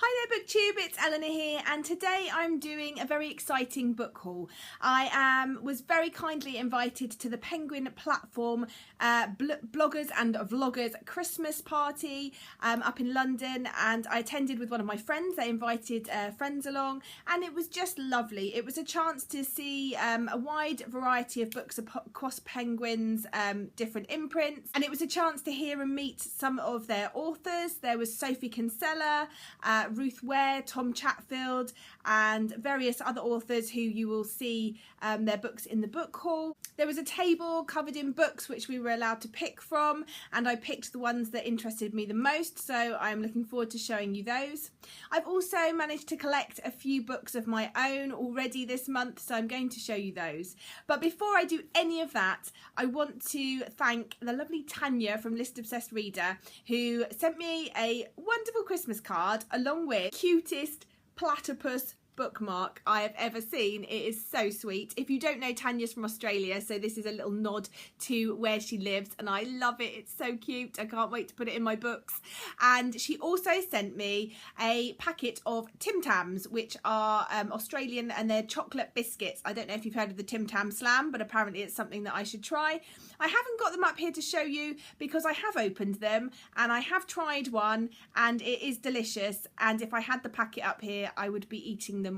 Hi there BookTube, it's Eleanor here, and today I'm doing a very exciting book haul. I was very kindly invited to the Penguin Platform bloggers and vloggers Christmas party up in London, and I attended with one of my friends. They invited friends along, and it was just lovely. It was a chance to see a wide variety of books across Penguin's different imprints, and it was a chance to hear and meet some of their authors. There was Sophie Kinsella, Ruth Ware, Tom Chatfield, and various other authors who you will see their books in the book haul. There was a table covered in books which we were allowed to pick from, and I picked the ones that interested me the most, so I'm looking forward to showing you those. I've also managed to collect a few books of my own already this month, so I'm going to show you those. But before I do any of that, I want to thank the lovely Tanya from List Obsessed Reader, who sent me a wonderful Christmas card along with cutest platypus bookmark I have ever seen. It is so sweet. If you don't know, Tanya's from Australia, so this is a little nod to where she lives, and I love it. It's so cute. I can't wait to put it in my books. And she also sent me a packet of Tim Tams, which are Australian, and they're chocolate biscuits. I don't know if you've heard of the Tim Tam Slam, but apparently it's something that I should try. I haven't got them up here to show you because I have opened them and I have tried one, and it is delicious, and if I had the packet up here I would be eating them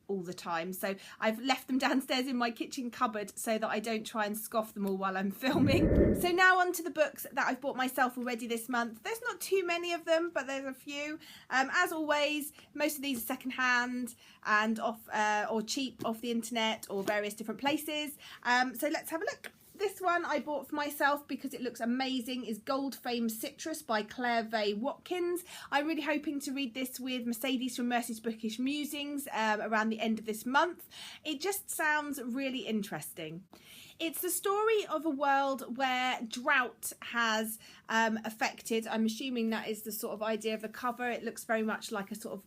all the time. So I've left them downstairs in my kitchen cupboard so that I don't try and scoff them all while I'm filming. So now on to the books that I've bought myself already this month. There's not too many of them, but there's a few. As always, most of these are secondhand and off or cheap off the internet or various different places. So let's have a look. This one I bought for myself because it looks amazing, is Gold Fame Citrus by Claire Vaye Watkins. I'm really hoping to read this with Mercedes from Mercy's Bookish Musings around the end of this month. It just sounds really interesting. It's the story of a world where drought has affected, I'm assuming that is the sort of idea of the cover. It looks very much like a sort of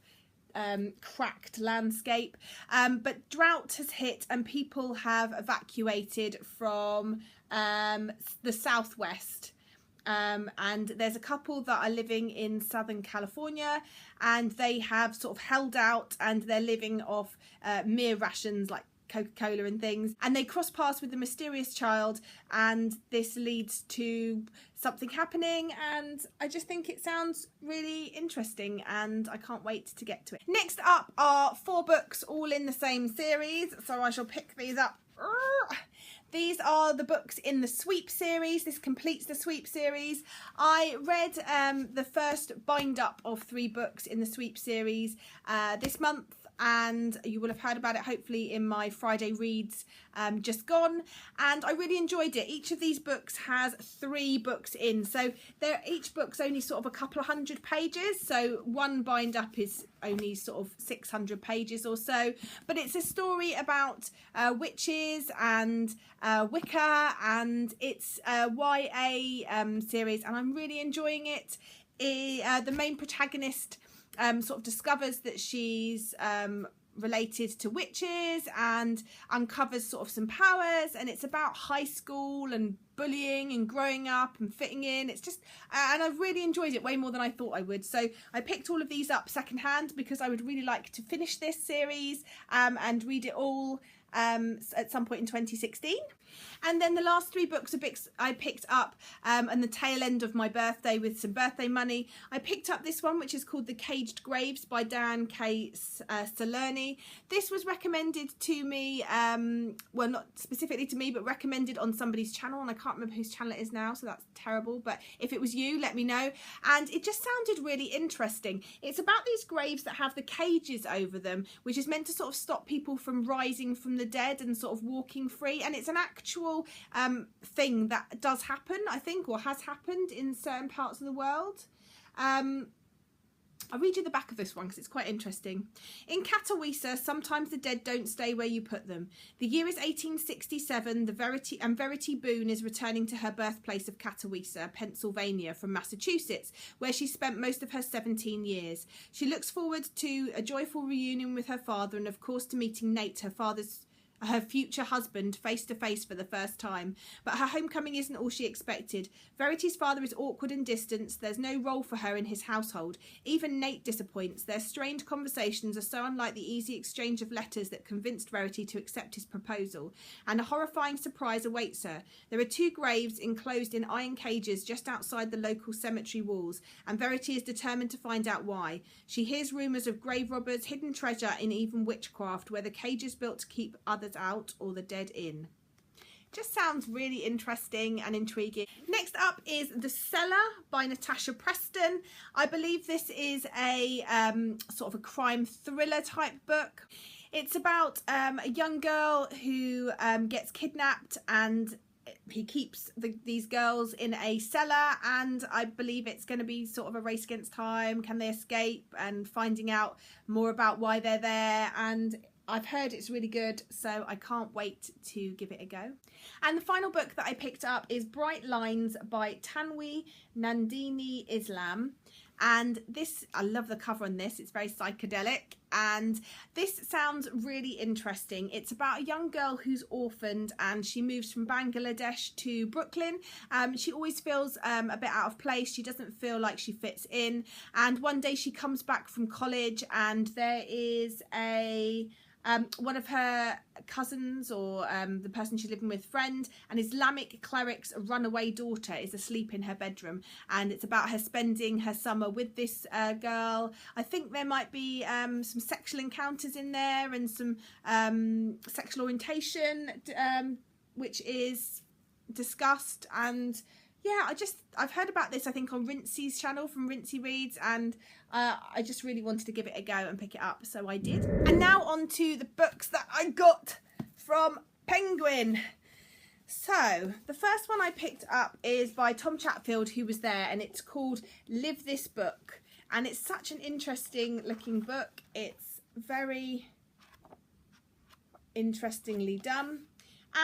cracked landscape, but drought has hit and people have evacuated from the southwest, and there's a couple that are living in Southern California, and they have sort of held out and they're living off mere rations like Coca-Cola and things, and they cross paths with a mysterious child, and this leads to something happening, and I just think it sounds really interesting and I can't wait to get to it. Next up are 4 books all in the same series, so I shall pick these up. These are the books in the Sweep series. This completes the Sweep series. I read the first bind up of 3 books in the Sweep series this month, and you will have heard about it hopefully in my Friday reads just gone, and I really enjoyed it. Each of these books has 3 books in, so each book's only sort of a couple of hundred pages, so one bind up is only sort of 600 pages or so, but it's a story about witches and Wicca, and it's a YA series, and I'm really enjoying it. The main protagonist sort of discovers that she's related to witches and uncovers sort of some powers, and it's about high school and bullying and growing up and fitting in. It's just and I've really enjoyed it way more than I thought I would, so I picked all of these up secondhand because I would really like to finish this series and read it all at some point in 2016. And then the last 3 books are books I picked up and the tail end of my birthday with some birthday money. I picked up this one, which is called The Caged Graves by Diane K. Salerni. This was recommended to me, well, not specifically to me, but recommended on somebody's channel, and I can't remember whose channel it is now, so that's terrible, but if it was you, let me know. And it just sounded really interesting. It's about these graves that have the cages over them, which is meant to sort of stop people from rising from the dead and sort of walking free, and it's an actual thing that does happen, I think, or has happened in certain parts of the world. I'll read you the back of this one because it's quite interesting. In Katowice, sometimes the dead don't stay where you put them. The year is 1867. Verity Boone is returning to her birthplace of Katowice, Pennsylvania, from Massachusetts, where she spent most of her 17 years. She looks forward to a joyful reunion with her father and, of course, to meeting Nate, her father's her future husband face to face for the first time. But her homecoming isn't all she expected. Verity's father is awkward and distant. There's no role for her in his household. Even Nate disappoints. Their strained conversations are so unlike the easy exchange of letters that convinced Verity to accept his proposal. And a horrifying surprise awaits her. There are 2 graves enclosed in iron cages just outside the local cemetery walls, and Verity is determined to find out why. She hears rumours of grave robbers, hidden treasure, and even witchcraft, where the cages built to keep others out or the dead in. Just sounds really interesting and intriguing. Next up is The Cellar by Natasha Preston. I believe this is a sort of a crime thriller type book. It's about a young girl who gets kidnapped, and he keeps these girls in a cellar, and I believe it's going to be sort of a race against time. Can they escape? And finding out more about why they're there. And I've heard it's really good, so I can't wait to give it a go. And the final book that I picked up is Bright Lines by Tanwi Nandini Islam. And this, I love the cover on this, it's very psychedelic, and this sounds really interesting. It's about a young girl who's orphaned, and she moves from Bangladesh to Brooklyn. She always feels a bit out of place. She doesn't feel like she fits in, and one day she comes back from college, and there is a one of her cousins, or the person she's living with, friend, an Islamic cleric's runaway daughter is asleep in her bedroom, and it's about her spending her summer with this girl. I think there might be some sexual encounters in there, and some sexual orientation which is discussed. And yeah, I've heard about this, I think, on Rincey's channel from Rincey Reads, and I just really wanted to give it a go and pick it up, so I did. And now on to the books that I got from Penguin. So the first one I picked up is by Tom Chatfield, who was there, and it's called Live This Book, and it's such an interesting looking book. It's very interestingly done.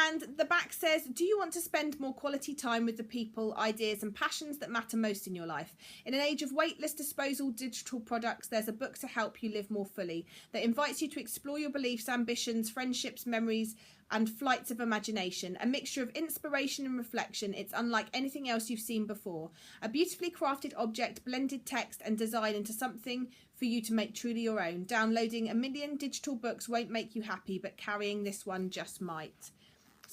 And the back says, do you want to spend more quality time with the people, ideas and passions that matter most in your life? In an age of weightless disposal digital products, there's a book to help you live more fully, that invites you to explore your beliefs, ambitions, friendships, memories and flights of imagination. A mixture of inspiration and reflection. It's unlike anything else you've seen before. A beautifully crafted object, blended text and design into something for you to make truly your own. Downloading 1 million digital books won't make you happy, but carrying this one just might.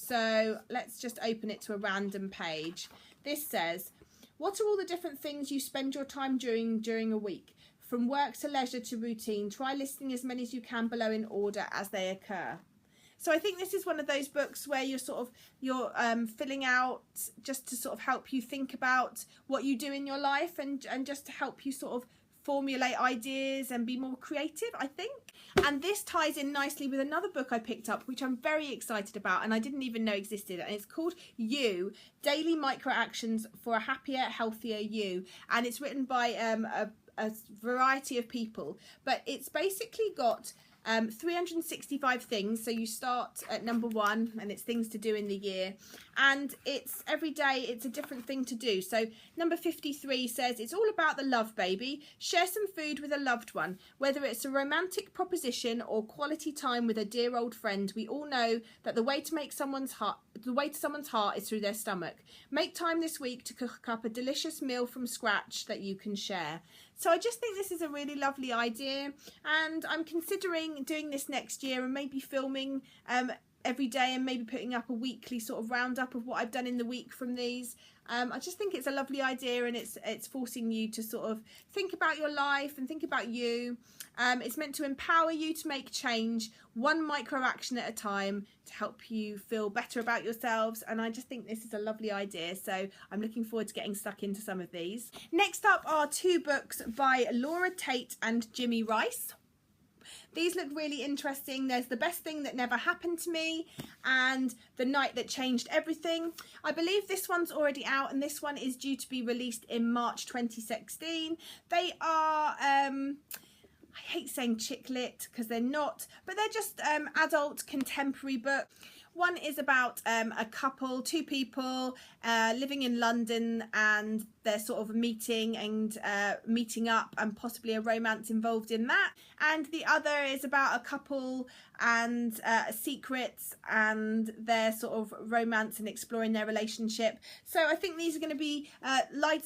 So let's just open it to a random page. This says, what are all the different things you spend your time doing during a week? From work to leisure to routine. Try listing as many as you can below in order as they occur. So I think this is one of those books where you're filling out just to sort of help you think about what you do in your life, and just to help you sort of formulate ideas and be more creative, I think. And this ties in nicely with another book I picked up, which I'm very excited about and I didn't even know existed, and it's called You, Daily Micro Actions for a Happier, Healthier You. And it's written by a variety of people, but it's basically got 365 things. So you start at number 1, and it's things to do in the year, and it's every day it's a different thing to do. So number 53 says, it's all about the love, baby. Share some food with a loved one, whether it's a romantic proposition or quality time with a dear old friend. We all know that the way to someone's heart is through their stomach. Make time this week to cook up a delicious meal from scratch that you can share. So I just think this is a really lovely idea, and I'm considering doing this next year and maybe filming every day, and maybe putting up a weekly sort of roundup of what I've done in the week from these. I just think it's a lovely idea, and it's forcing you to sort of think about your life and think about you. It's meant to empower you to make change, one micro action at a time, to help you feel better about yourselves. And I just think this is a lovely idea, so I'm looking forward to getting stuck into some of these. Next up are 2 books by Laura Tate and Jimmy Rice. These look really interesting. There's The Best Thing That Never Happened to Me and The Night That Changed Everything. I believe this one's already out, and this one is due to be released in March 2016. They are, I hate saying chick lit because they're not, but they're just adult contemporary books. One is about a couple, 2 people living in London, and they're sort of meeting and meeting up, and possibly a romance involved in that. And the other is about a couple and secrets and their sort of romance and exploring their relationship. So I think these are going to be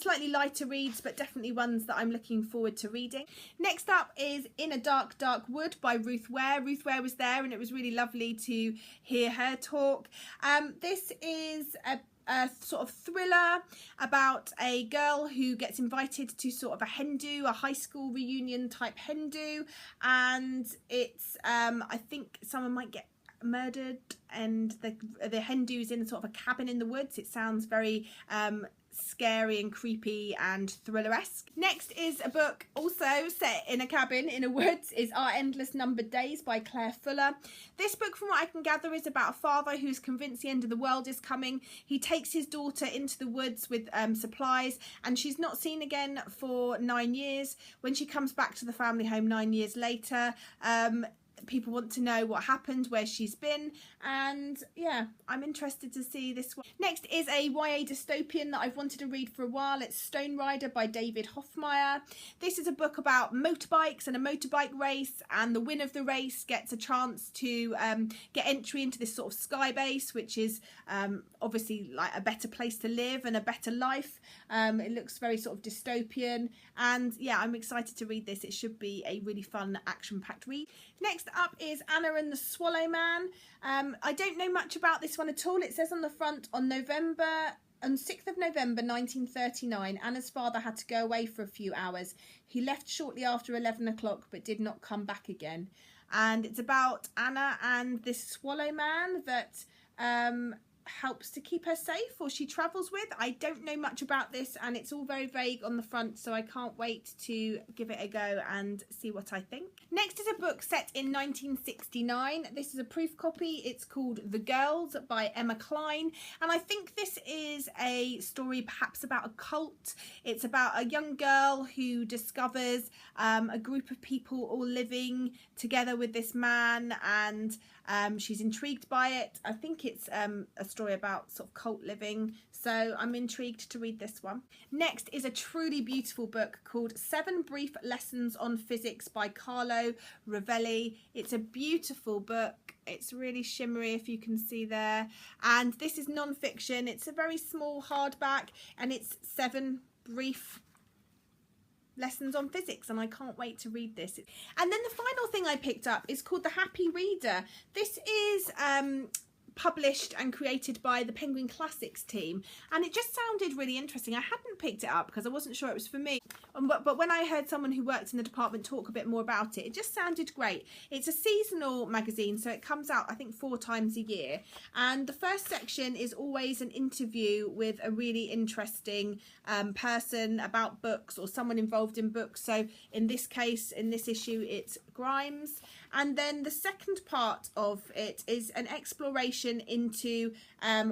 slightly lighter reads, but definitely ones that I'm looking forward to reading. Next up is In a Dark, Dark Wood by Ruth Ware. Ruth Ware was there and it was really lovely to hear her talk. This is a sort of thriller about a girl who gets invited to sort of a hen do, a high school reunion type hen do, and it's I think someone might get murdered, and the hen do is in sort of a cabin in the woods. It sounds very scary and creepy and thriller-esque. Next is a book also set in a cabin in a woods, is Our Endless Numbered Days by Claire Fuller. This book, from what I can gather, is about a father who's convinced the end of the world is coming. He takes his daughter into the woods with supplies, and she's not seen again for 9 years. When she comes back to the family home 9 years later, people want to know what happened, where she's been, and yeah, I'm interested to see this one. Next is a YA dystopian that I've wanted to read for a while. It's Stone Rider by David Hoffmeyer. This is a book about motorbikes and a motorbike race, and the winner of the race gets a chance to get entry into this sort of sky base, which is obviously like a better place to live and a better life. It looks very sort of dystopian, and yeah, I'm excited to read this. It should be a really fun action-packed read. Next up is Anna and the Swallow Man. I don't know much about this one at all. It says on the front, on 6th of November 1939, Anna's father had to go away for a few hours. He left shortly after 11 o'clock but did not come back again. And it's about Anna and this swallow man that helps to keep her safe, or she travels with. I don't know much about this, and it's all very vague on the front, so I can't wait to give it a go and see what I think. Next is a book set in 1969. This is a proof copy. It's called The Girls by Emma Cline, and I think this is a story perhaps about a cult. It's about a young girl who discovers a group of people all living together with this man, and she's intrigued by it. I think it's a story about sort of cult living, so I'm intrigued to read this one. Next is a truly beautiful book called 7 Brief Lessons on Physics by Carlo Rovelli. It's a beautiful book. It's really shimmery, if you can see there, and this is non-fiction. It's a very small hardback, and it's 7 brief lessons on physics, and I can't wait to read this. And then the final thing I picked up is called The Happy Reader. This is published and created by the Penguin Classics team, and it just sounded really interesting. I hadn't picked it up because I wasn't sure it was for me, but when I heard someone who worked in the department talk a bit more about it, it just sounded great. It's a seasonal magazine, so it comes out I think 4 times a year, and the first section is always an interview with a really interesting person about books or someone involved in books. So in this case, in this issue, it's Grimes. And then the second part of it is an exploration into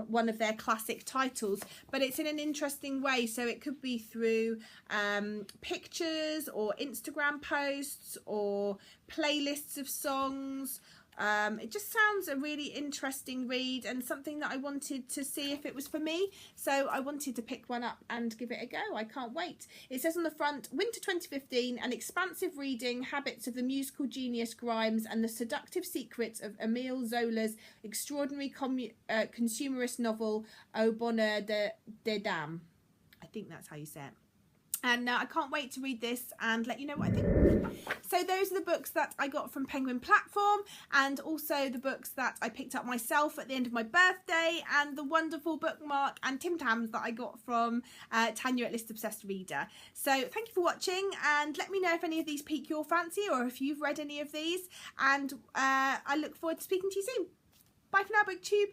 one of their classic titles, but it's in an interesting way. So it could be through pictures or Instagram posts or playlists of songs. It just sounds a really interesting read and something that I wanted to see if it was for me. So I wanted to pick one up and give it a go. I can't wait. It says on the front, Winter 2015, an expansive reading, habits of the musical genius Grimes and the seductive secrets of Emile Zola's extraordinary consumerist novel, Au Bonheur des Dames. I think that's how you say it. And I can't wait to read this and let you know what I think. So those are the books that I got from Penguin Platform, and also the books that I picked up myself at the end of my birthday, and the wonderful bookmark and Tim Tams that I got from Tanya at List Obsessed Reader. So thank you for watching, and let me know if any of these pique your fancy or if you've read any of these, and I look forward to speaking to you soon. Bye for now, BookTube.